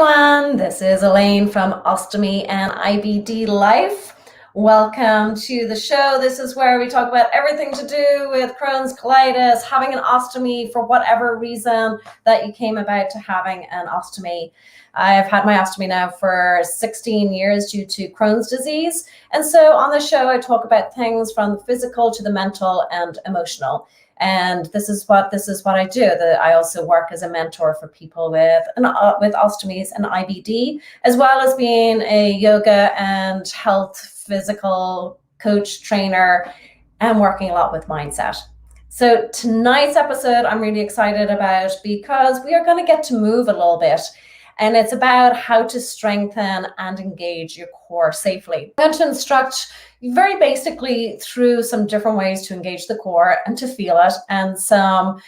everyone, this is Elaine from Ostomy&IBDlife. Welcome to the show. This is where we talk about everything to do with Crohn's, colitis, having an ostomy for whatever reason that you came about to having an ostomy. I've had my ostomy now for 16 years due to Crohn's disease. And so on the show, I talk about things from the physical to the mental and emotional. And this is what I do. I also work as a mentor for people with ostomies and IBD, as well as being a yoga and health physical coach, trainer, and working a lot with mindset. So tonight's episode, I'm really excited about because we are going to get to move a little bit. And it's about how to strengthen and engage your core safely. I'm going to instruct you very basically through some different ways to engage the core and to feel it, and some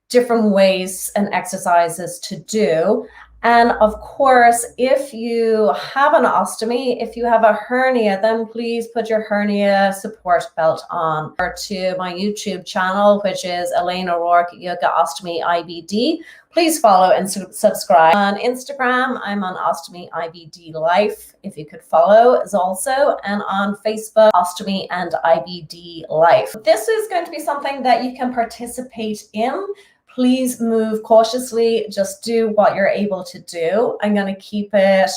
different ways and exercises to do. And of course, if you have an ostomy, if you have a hernia, then please put your hernia support belt on. Or to my YouTube channel, which is Elaine O'Rourke Yoga Ostomy IBD. Please follow and subscribe. On Instagram, I'm on OstomyIBDlife, if you could follow as also, and on Facebook, Ostomy&IBDlife. This is going to be something that you can participate in. Please move cautiously, just do what you're able to do. I'm going to keep it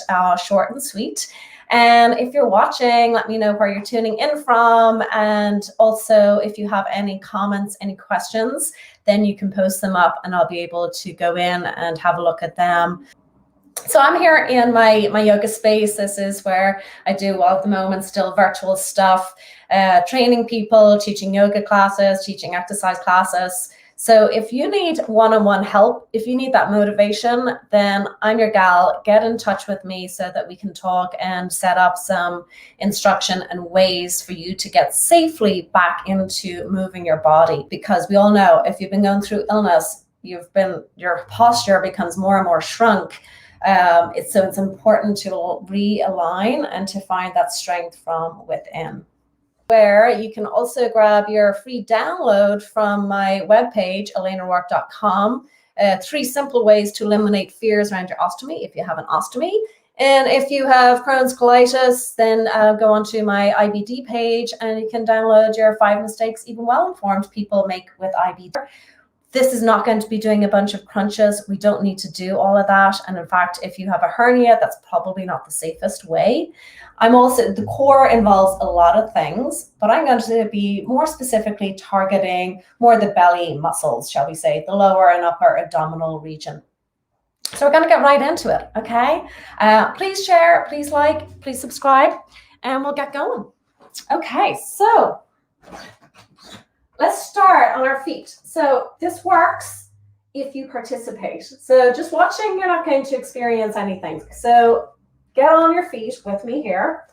short and sweet. And if you're watching, let me know where you're tuning in from. And also, if you have any comments, any questions, then you can post them up and I'll be able to go in and have a look at them. So I'm here in my yoga space. This is where I do, well, at the moment, still virtual stuff, training people, teaching yoga classes, teaching exercise classes. So if you need one-on-one help, if you need that motivation, then I'm your gal. Get in touch with me so that we can talk and set up some instruction and ways for you to get safely back into moving your body. Because we all know if you've been going through illness, your posture becomes more and more shrunk. It's important to realign and to find that strength from within. Where you can also grab your free download from my webpage, elaineo'rourke.com. 3 simple ways to eliminate fears around your ostomy if you have an ostomy. And if you have Crohn's colitis, then go onto my IBD page and you can download your 5 mistakes even well-informed people make with IBD. This is not going to be doing a bunch of crunches. We don't need to do all of that. And in fact, if you have a hernia, that's probably not the safest way. The core involves a lot of things, but I'm going to be more specifically targeting more the belly muscles, shall we say, the lower and upper abdominal region. So we're going to get right into it, okay? Please share, please like, please subscribe, and we'll get going. Okay, so let's start on our feet. So this works if you participate. So just watching, you're not going to experience anything. So get on your feet with me here.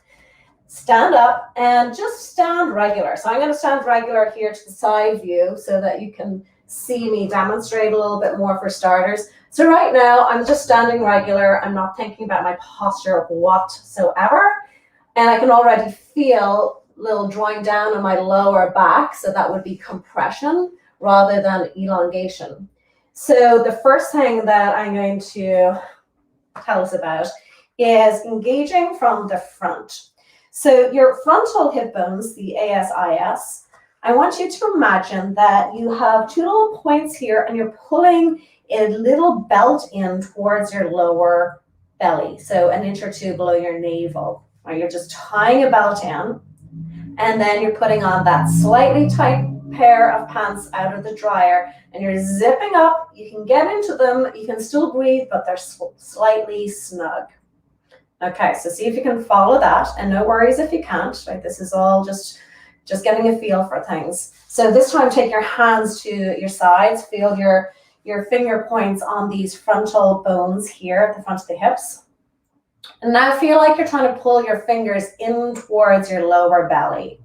Stand up and just stand regular. So I'm going to stand regular here to the side view so that you can see me demonstrate a little bit more for starters. So right now I'm just standing regular. I'm not thinking about my posture whatsoever. And I can already feel little drawing down on my lower back, so that would be compression rather than elongation. So the first thing that I'm going to tell us about is engaging from the front. So your frontal hip bones, the ASIS, I want you to imagine that you have 2 little points here and you're pulling a little belt in towards your lower belly, so 1 inch or 2 below your navel. Right? You're just tying a belt in. And then you're putting on that slightly tight pair of pants out of the dryer and you're zipping up. You can get into them. You can still breathe, but they're slightly snug. Okay, so see if you can follow that, and no worries if you can't. Right? This is all just getting a feel for things. So this time, take your hands to your sides. Feel your finger points on these frontal bones here at the front of the hips. And now feel like you're trying to pull your fingers in towards your lower belly,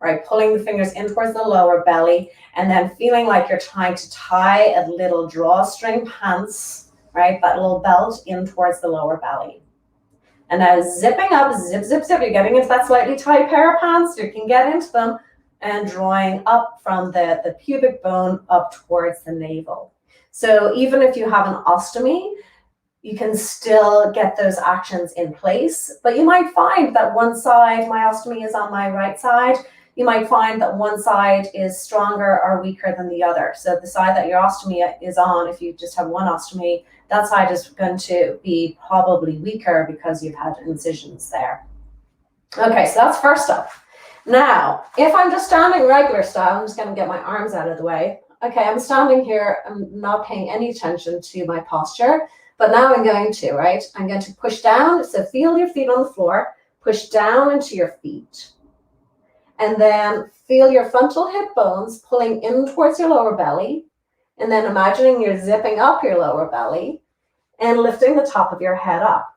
right? Pulling the fingers in towards the lower belly, and then feeling like you're trying to tie a little drawstring pants, right? That little belt in towards the lower belly. And now zipping up, zip, zip, zip. You're getting into that slightly tight pair of pants. You can get into them and drawing up from the pubic bone up towards the navel. So even if you have an ostomy, you can still get those actions in place. But you might find that one side, my ostomy is on my right side. You might find that one side is stronger or weaker than the other. So the side that your ostomy is on, if you just have one ostomy, that side is going to be probably weaker because you've had incisions there. Okay, so that's first up. Now, if I'm just standing regular style, I'm just going to get my arms out of the way. Okay, I'm standing here, I'm not paying any attention to my posture, but now I'm going to, right? I'm going to push down, so feel your feet on the floor, push down into your feet, and then feel your frontal hip bones pulling in towards your lower belly, and then imagining you're zipping up your lower belly and lifting the top of your head up.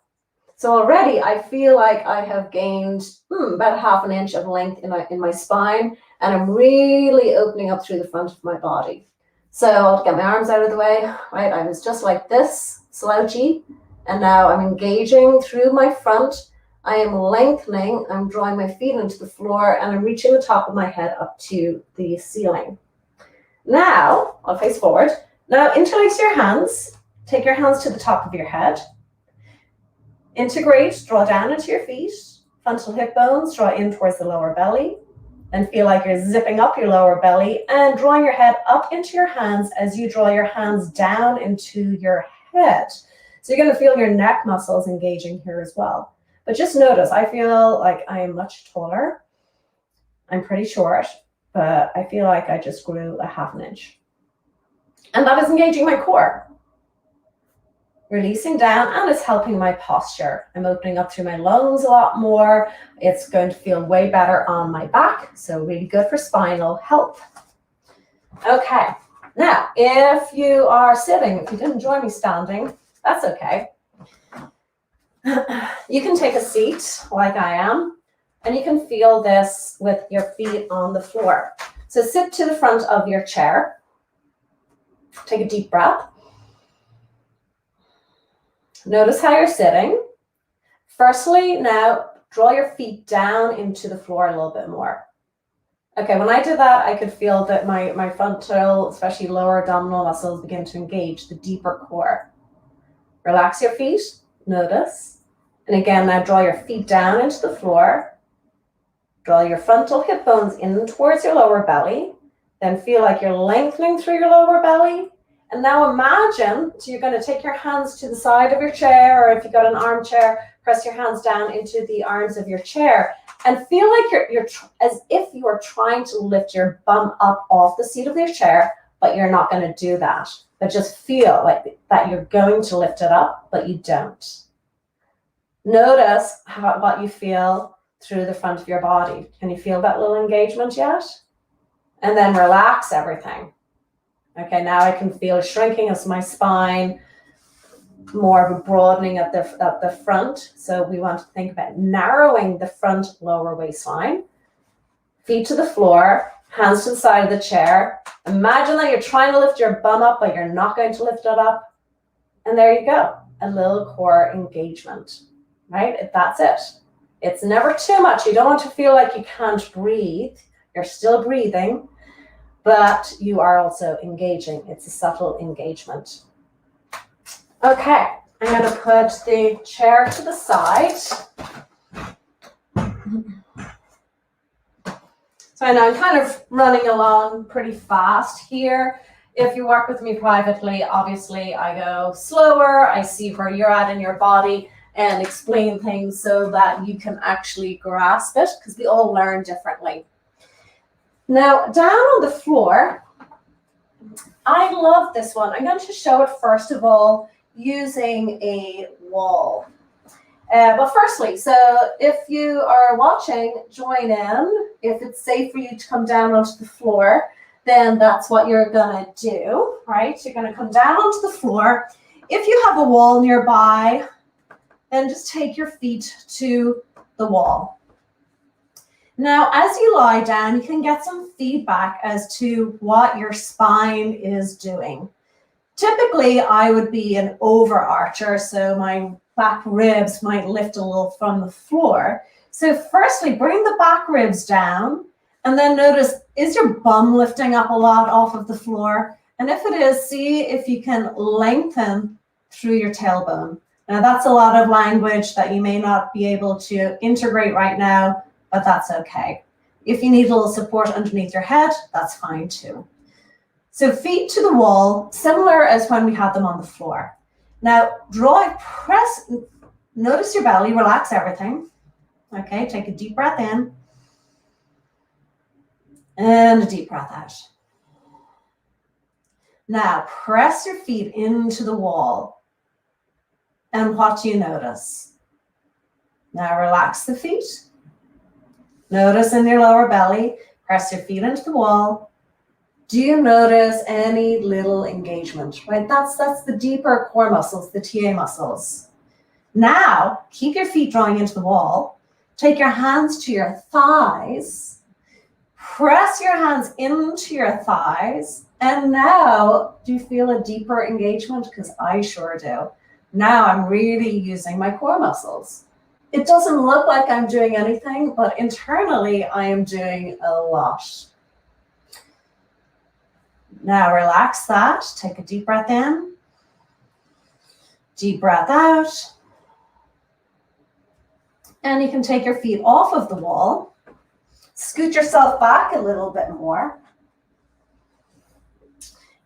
So already I feel like I have gained about ½ an inch of length in my spine, and I'm really opening up through the front of my body. So I'll get my arms out of the way, right? I was just like this, slouchy, and now I'm engaging through my front. I am lengthening, I'm drawing my feet into the floor, and I'm reaching the top of my head up to the ceiling. Now, I'll face forward. Now interlace your hands, take your hands to the top of your head. Integrate, draw down into your feet, frontal hip bones, draw in towards the lower belly, and feel like you're zipping up your lower belly and drawing your head up into your hands as you draw your hands down into your head. So you're going to feel your neck muscles engaging here as well. But just notice, I feel like I am much taller. I'm pretty short, but I feel like I just grew ½ an inch. And that is engaging my core. Releasing down, and it's helping my posture. I'm opening up through my lungs a lot more. It's going to feel way better on my back, so really good for spinal health. Okay, now if you are sitting, if you didn't join me standing, that's okay. You can take a seat like I am, and you can feel this with your feet on the floor. So sit to the front of your chair. Take a deep breath. Notice how you're sitting. Firstly, now draw your feet down into the floor a little bit more. Okay, when I did that, I could feel that my frontal, especially lower abdominal muscles begin to engage the deeper core. Relax your feet, notice. And again, now draw your feet down into the floor. Draw your frontal hip bones in towards your lower belly. Then feel like you're lengthening through your lower belly. And now imagine, so you're going to take your hands to the side of your chair, or if you've got an armchair, press your hands down into the arms of your chair and feel like you're as if you are trying to lift your bum up off the seat of your chair, but you're not going to do that. But just feel like that you're going to lift it up, but you don't. Notice what you feel through the front of your body. Can you feel that little engagement yet? And then relax everything. Okay, now I can feel a shrinking of my spine, more of a broadening at the front. So we want to think about narrowing the front lower waistline. Feet to the floor, hands to the side of the chair. Imagine that you're trying to lift your bum up, but you're not going to lift it up. And there you go, a little core engagement, right? That's it. It's never too much. You don't want to feel like you can't breathe. You're still breathing, but you are also engaging. It's a subtle engagement. Okay, I'm going to put the chair to the side. So I know I'm kind of running along pretty fast here. If you work with me privately, obviously I go slower. I see where you're at in your body and explain things so that you can actually grasp it, because we all learn differently. Now, down on the floor, I love this one. I'm going to show it first of all using a wall. But firstly, so if you are watching, join in. If it's safe for you to come down onto the floor, then that's what you're going to do, right? You're going to come down onto the floor. If you have a wall nearby, then just take your feet to the wall. Now, as you lie down, you can get some feedback as to what your spine is doing. Typically, I would be an overarcher, so my back ribs might lift a little from the floor. So firstly, bring the back ribs down, and then notice, is your bum lifting up a lot off of the floor? And if it is, see if you can lengthen through your tailbone. Now that's a lot of language that you may not be able to integrate right now, but that's okay. If you need a little support underneath your head, that's fine too. So feet to the wall, similar as when we had them on the floor. Now press, notice your belly, relax everything. Okay, take a deep breath in and a deep breath out. Now press your feet into the wall. And what do you notice? Now relax the feet. Notice in your lower belly, press your feet into the wall. Do you notice any little engagement, right? That's the deeper core muscles, the TA muscles. Now, keep your feet drawing into the wall. Take your hands to your thighs. Press your hands into your thighs. And now, do you feel a deeper engagement? Because I sure do. Now I'm really using my core muscles. It doesn't look like I'm doing anything, but internally I am doing a lot. Now relax that. Take a deep breath in. Deep breath out. And you can take your feet off of the wall. Scoot yourself back a little bit more.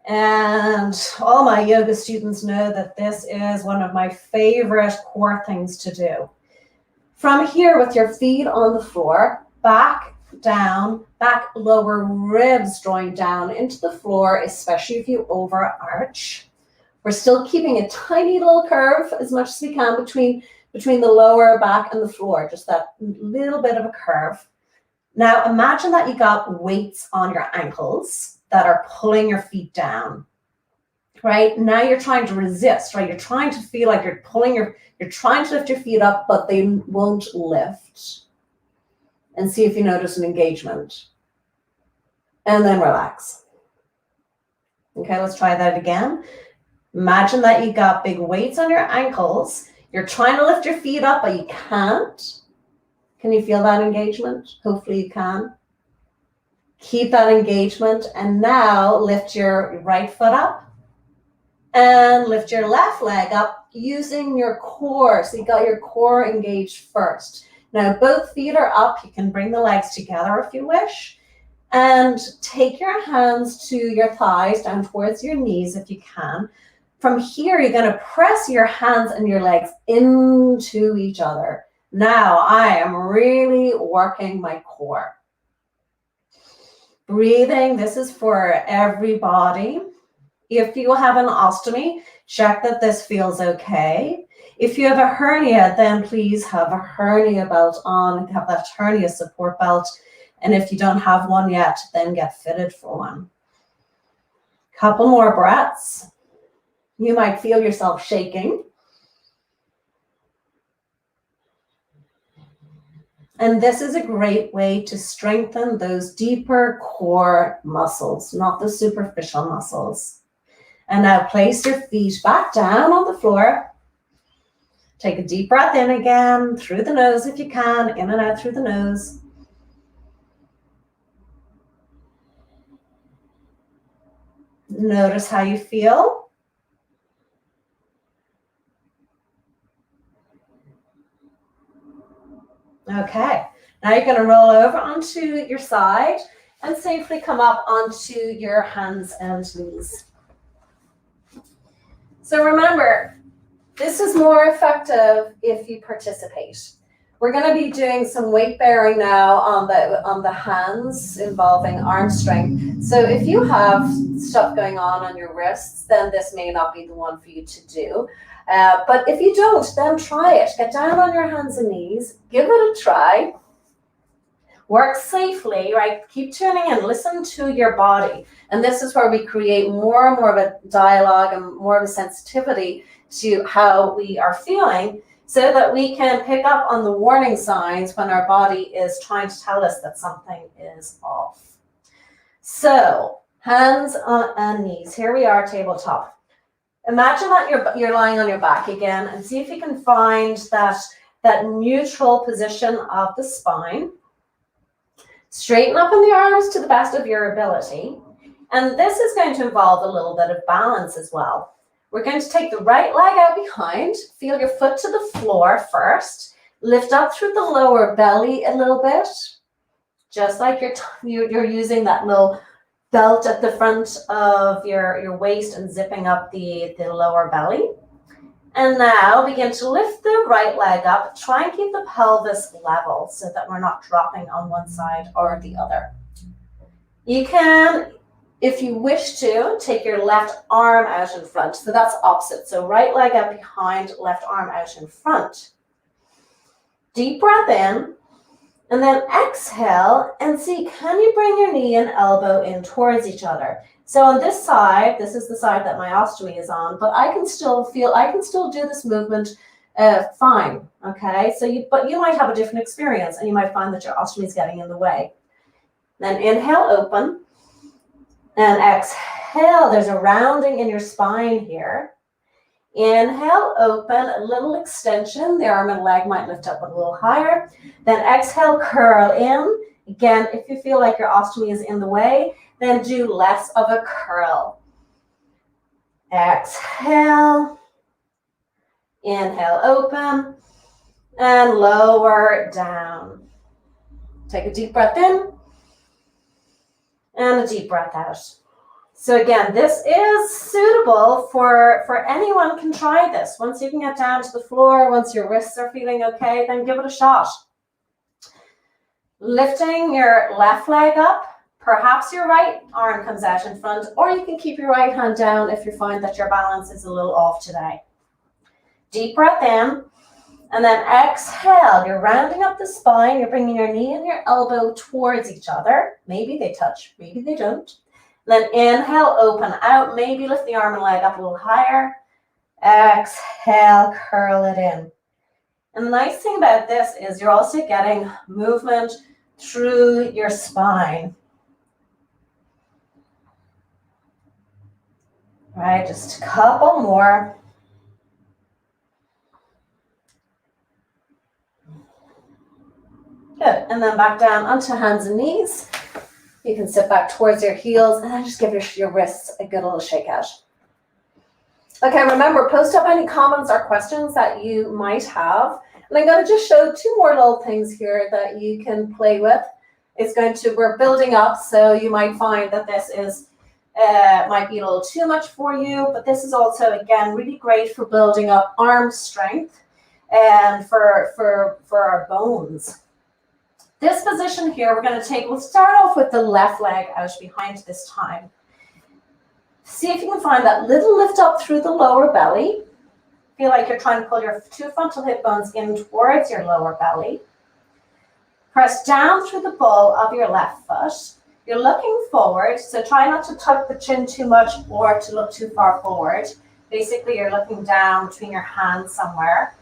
And all my yoga students know that this is one of my favorite core things to do. From here, with your feet on the floor, back down, back lower ribs drawing down into the floor, especially if you overarch. We're still keeping a tiny little curve as much as we can between the lower back and the floor, just that little bit of a curve. Now imagine that you got weights on your ankles that are pulling your feet down, right? Now you're trying to resist, right? You're trying to feel like you're trying to lift your feet up, but they won't lift. And see if you notice an engagement. And then relax. Okay, let's try that again. Imagine that you got big weights on your ankles. You're trying to lift your feet up, but you can't. Can you feel that engagement? Hopefully you can. Keep that engagement. And now lift your right foot up. And lift your left leg up using your core. So you got your core engaged first. Now both feet are up. You can bring the legs together if you wish. And take your hands to your thighs, down towards your knees if you can. From here, you're going to press your hands and your legs into each other. Now I am really working my core. Breathing, this is for everybody. If you have an ostomy, check that this feels okay. If you have a hernia, then please have a hernia belt on, have that hernia support belt. And if you don't have one yet, then get fitted for one. Couple more breaths. You might feel yourself shaking. And this is a great way to strengthen those deeper core muscles, not the superficial muscles. And now place your feet back down on the floor. Take a deep breath in again, through the nose if you can, in and out through the nose. Notice how you feel. Okay, now you're going to roll over onto your side and safely come up onto your hands and knees. So remember, this is more effective if you participate. We're going to be doing some weight bearing now on the hands involving arm strength. So if you have stuff going on your wrists, then this may not be the one for you to do. But if you don't, then try it. Get down on your hands and knees. Give it a try. Work safely, right? Keep tuning in. Listen to your body. And this is where we create more and more of a dialogue and more of a sensitivity to how we are feeling so that we can pick up on the warning signs when our body is trying to tell us that something is off. So, hands and knees. Here we are, tabletop. Imagine that you're lying on your back again and see if you can find that neutral position of the spine. Straighten up in the arms to the best of your ability. And this is going to involve a little bit of balance as well. We're going to take the right leg out behind. Feel your foot to the floor first. Lift up through the lower belly a little bit, just like you're using that little belt at the front of your waist and zipping up the lower belly. And now begin to lift the right leg up. Try and keep the pelvis level so that we're not dropping on one side or the other. You can, if you wish to, take your left arm out in front. So that's opposite. So right leg out behind, left arm out in front. Deep breath in, and then exhale and see, can you bring your knee and elbow in towards each other? So on this side, this is the side that my ostomy is on, but I can still do this movement fine, okay? But you might have a different experience and you might find that your ostomy is getting in the way. Then inhale, open, and exhale. There's a rounding in your spine here. Inhale, open, a little extension. The arm and leg might lift up a little higher. Then exhale, curl in. Again, if you feel like your ostomy is in the way, then do less of a curl. Exhale. Inhale, open, and lower down. Take a deep breath in and a deep breath out. So again, this is suitable for anyone can try this. Once you can get down to the floor, once your wrists are feeling okay, then give it a shot. Lifting your left leg up, perhaps your right arm comes out in front, or you can keep your right hand down if you find that your balance is a little off today. Deep breath in, and then exhale. You're rounding up the spine. You're bringing your knee and your elbow towards each other. Maybe they touch, maybe they don't. Then inhale, open out. Maybe lift the arm and leg up a little higher. Exhale, curl it in. And the nice thing about this is you're also getting movement through your spine. All right, just a couple more. Good, and then back down onto hands and knees. You can sit back towards your heels and then just give your wrists a good little shake out. Okay, remember, post up any comments or questions that you might have. And I'm going to just show two more little things here that you can play with. We're building up, so you might find that this is might be a little too much for you, but this is also, again, really great for building up arm strength and for our bones. This position here, we'll start off with the left leg out behind this time. See if you can find that little lift up through the lower belly. Feel like you're trying to pull your two frontal hip bones in towards your lower belly. Press down through the ball of your left foot. You're looking forward, so try not to tuck the chin too much or to look too far forward. Basically, you're looking down between your hands somewhere.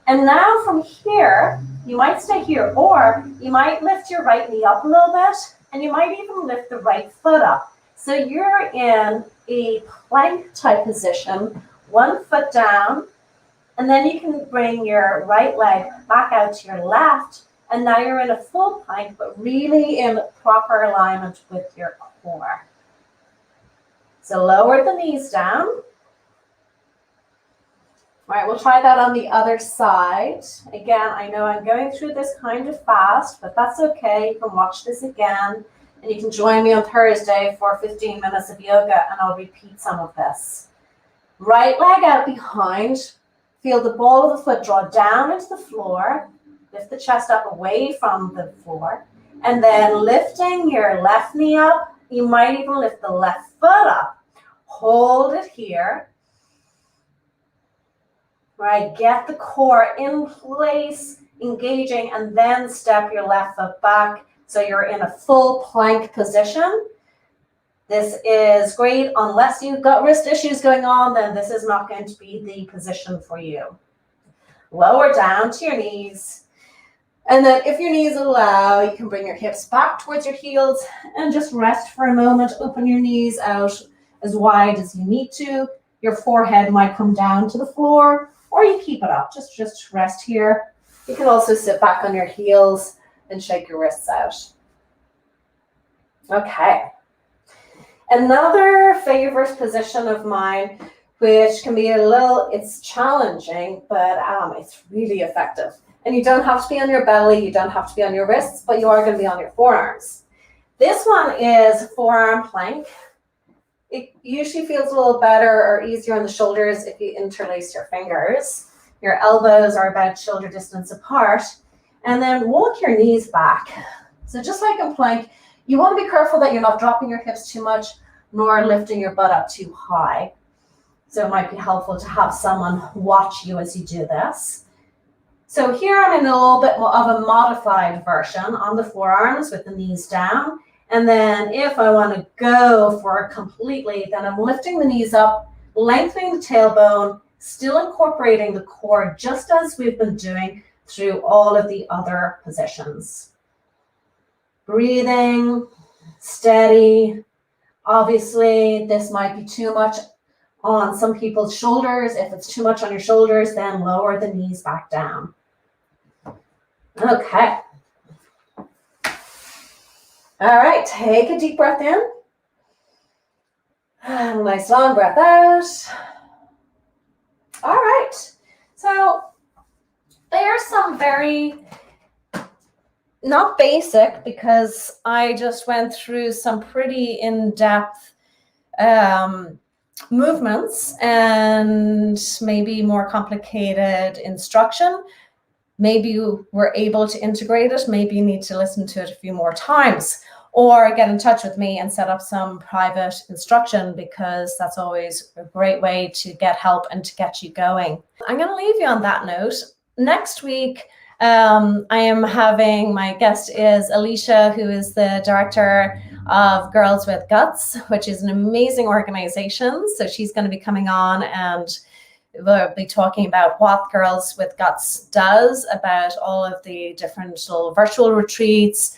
And now from here, you might stay here, or you might lift your right knee up a little bit, and you might even lift the right foot up. So you're in a plank type position, one foot down, and then you can bring your right leg back out to your left, and now you're in a full plank, but really in proper alignment with your core. So lower the knees down. All right, we'll try that on the other side. Again, I know I'm going through this kind of fast, but that's okay. You can watch this again, and you can join me on Thursday for 15 minutes of yoga, and I'll repeat some of this. Right leg out behind. Feel the ball of the foot draw down into the floor. Lift the chest up away from the floor. And then lifting your left knee up. You might even lift the left foot up. Hold it here. Right, get the core in place, engaging, and then step your left foot back so you're in a full plank position. This is great unless you've got wrist issues going on, then this is not going to be the position for you. Lower down to your knees. And then if your knees allow, you can bring your hips back towards your heels and just rest for a moment. Open your knees out as wide as you need to. Your forehead might come down to the floor, or you keep it up. Just rest here. You can also sit back on your heels and shake your wrists out. Okay. Another favorite position of mine which can be it's challenging, but it's really effective. And you don't have to be on your belly, you don't have to be on your wrists, but you are going to be on your forearms. This one is forearm plank. It usually feels a little better or easier on the shoulders if you interlace your fingers. Your elbows are about shoulder distance apart. And then walk your knees back. So just like in plank, you want to be careful that you're not dropping your hips too much, nor lifting your butt up too high. So it might be helpful to have someone watch you as you do this. So here I'm in a little bit more of a modified version on the forearms with the knees down. And then if I want to go for it completely, then I'm lifting the knees up, lengthening the tailbone, still incorporating the core just as we've been doing through all of the other positions. Breathing, steady. Obviously, this might be too much on some people's shoulders. If it's too much on your shoulders, then lower the knees back down. Okay. All right, take a deep breath in. And a nice long breath out. All right, so there's some very, not basic, because I just went through some pretty in-depth movements and maybe more complicated instruction. Maybe you were able to integrate it. Maybe you need to listen to it a few more times, or get in touch with me and set up some private instruction, because that's always a great way to get help and to get you going. I'm going to leave you on that note. Next week, I am having, my guest is Alicia, who is the director of Girls with Guts, which is an amazing organization. So she's going to be coming on, and we'll be talking about what Girls with Guts does, about all of the different little virtual retreats,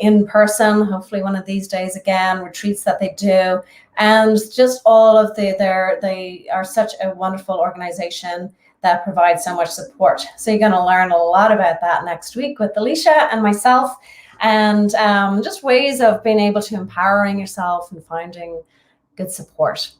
in person, hopefully one of these days again, retreats that they do, and just all of they are such a wonderful organization that provides so much support. So you're going to learn a lot about that next week with Alicia and myself, and just ways of being able to empowering yourself and finding good support.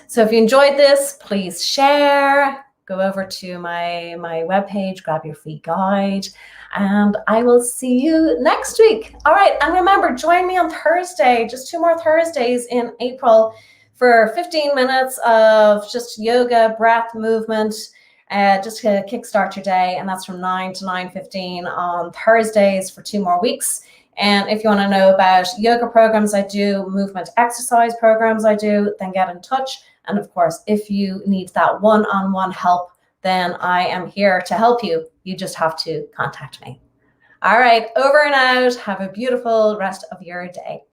So if you enjoyed this, please share, go over to my webpage, grab your free guide, and I will see you next week. All right, and remember, join me on Thursday, just 2 more Thursdays in April, for 15 minutes of just yoga, breath, movement, just to kickstart your day. And that's from 9 to 9:15 on Thursdays for 2 more weeks. And if you want to know about yoga programs I do, movement exercise programs I do, then get in touch. And of course, if you need that one-on-one help, then I am here to help you. You just have to contact me. All right, over and out. Have a beautiful rest of your day.